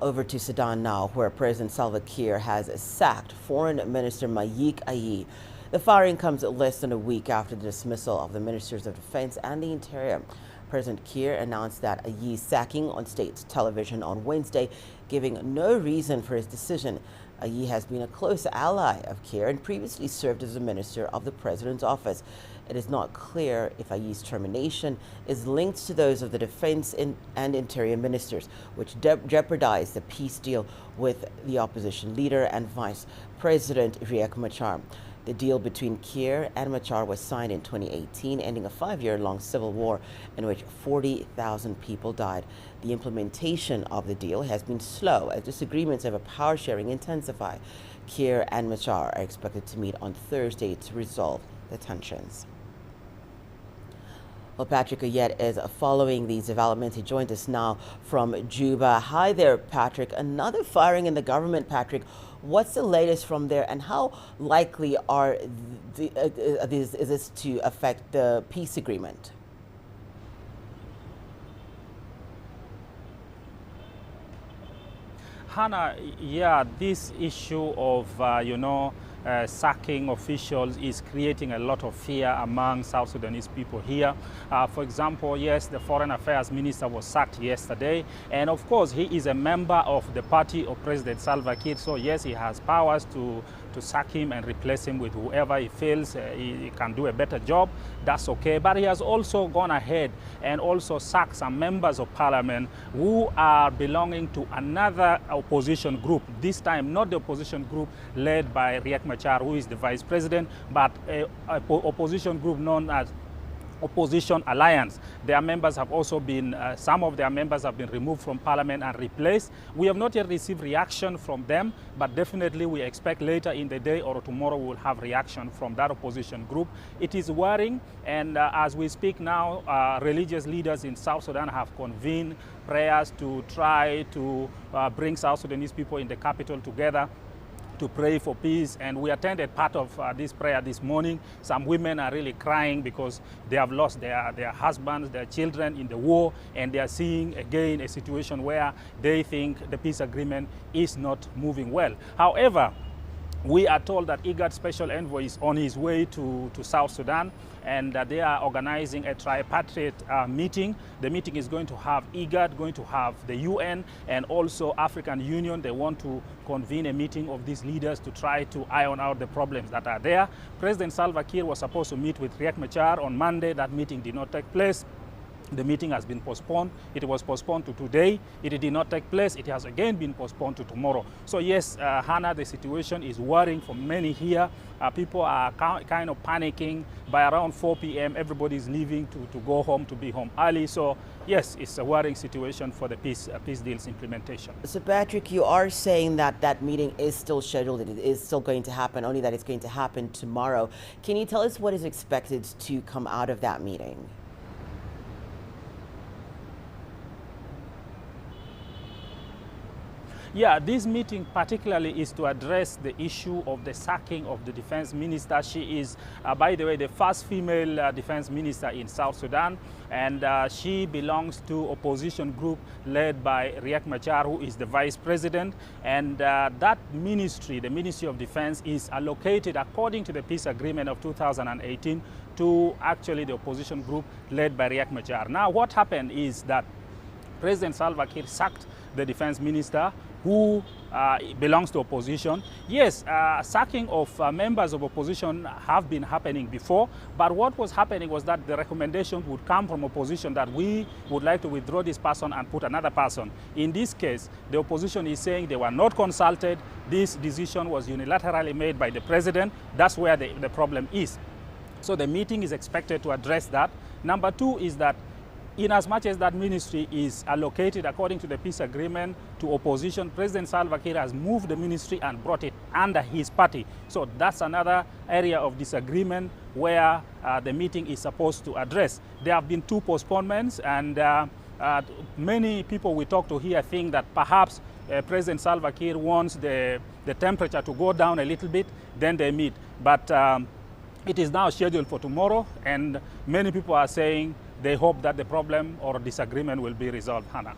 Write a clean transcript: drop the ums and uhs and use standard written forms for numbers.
Over to Sudan now, where President Salva Kiir has sacked Foreign Minister Mayiik Ayii. The firing comes less than a week after the dismissal of the Ministers of Defense and the Interior. President Kiir announced that Ayii's sacking on state television on Wednesday, giving no reason for his decision. Ayii has been a close ally of Kiir and previously served as a minister of the president's office. It is not clear if Ayii's termination is linked to those of the defense and interior ministers, which jeopardize the peace deal with the opposition leader and vice president Riek Machar. The deal between Kiir and Machar was signed in 2018, ending a 5-year-long civil war in which 40,000 people died. The implementation of the deal has been slow as disagreements over power sharing intensify. Kiir and Machar are expected to meet on Thursday to resolve the tensions. Well, Patrick Ayii is following these developments. He joins us now from Juba. Hi there, Patrick. Another firing in the government, Patrick. What's the latest from there, and how likely is this to affect the peace agreement? Hannah, yeah, this issue of, sacking officials is creating a lot of fear among South Sudanese people here. For example, yes, the Foreign Affairs Minister was sacked yesterday, and of course he is a member of the party of President Salva Kiir, so yes, he has powers to sack him and replace him with whoever he feels he can do a better job. That's okay, but he has also gone ahead and also sacked some members of parliament who are belonging to another opposition group, this time not the opposition group led by Riek Machar, who is the vice president, but an opposition group known as Opposition Alliance. Their members have also been, some of their members have been removed from parliament and replaced. We have not yet received reaction from them, but definitely we expect later in the day or tomorrow we will have reaction from that opposition group. It is worrying, and as we speak now, religious leaders in South Sudan have convened prayers to try to bring South Sudanese people in the capital together to pray for peace, and we attended part of this prayer this morning. Some women are really crying because they have lost their husbands, their children in the war, and they are seeing again a situation where they think the peace agreement is not moving well. However, we are told that IGAD Special Envoy is on his way to South Sudan, and they are organizing a tripartite meeting. The meeting is going to have IGAD, going to have the UN, and also African Union. They want to convene a meeting of these leaders to try to iron out the problems that are there. President Salva Kiir was supposed to meet with Riek Machar on Monday. That meeting did not take place. The meeting has been postponed. It was postponed to today. It did not take place. It has again been postponed to tomorrow. So yes, Hannah, the situation is worrying for many here. People are kind of panicking. By around 4 p.m., everybody is leaving to go home, to be home early. So yes, it's a worrying situation for the peace deal's implementation. So Patrick, you are saying that that meeting is still scheduled. It is still going to happen, only that it's going to happen tomorrow. Can you tell us what is expected to come out of that meeting? Yeah, this meeting particularly is to address the issue of the sacking of the defense minister. She is, by the way, the first female defense minister in South Sudan, and she belongs to opposition group led by Riek Machar, who is the vice president. And that ministry, the Ministry of Defense, is allocated according to the peace agreement of 2018 to actually the opposition group led by Riek Machar. Now, what happened is that President Salva Kiir sacked the defense minister who belongs to opposition. Yes, sacking of members of opposition have been happening before, but what was happening was that the recommendation would come from opposition that we would like to withdraw this person and put another person. In this case, the opposition is saying they were not consulted. This decision was unilaterally made by the president. That's where the problem is. So the meeting is expected to address that. Number two is that in as much as that ministry is allocated according to the peace agreement to opposition, President Salva Kiir has moved the ministry and brought it under his party. So that's another area of disagreement where the meeting is supposed to address. There have been 2 postponements, and many people we talk to here think that perhaps President Salva Kiir wants the temperature to go down a little bit, then they meet. But it is now scheduled for tomorrow, and many people are saying they hope that the problem or disagreement will be resolved, Hannah.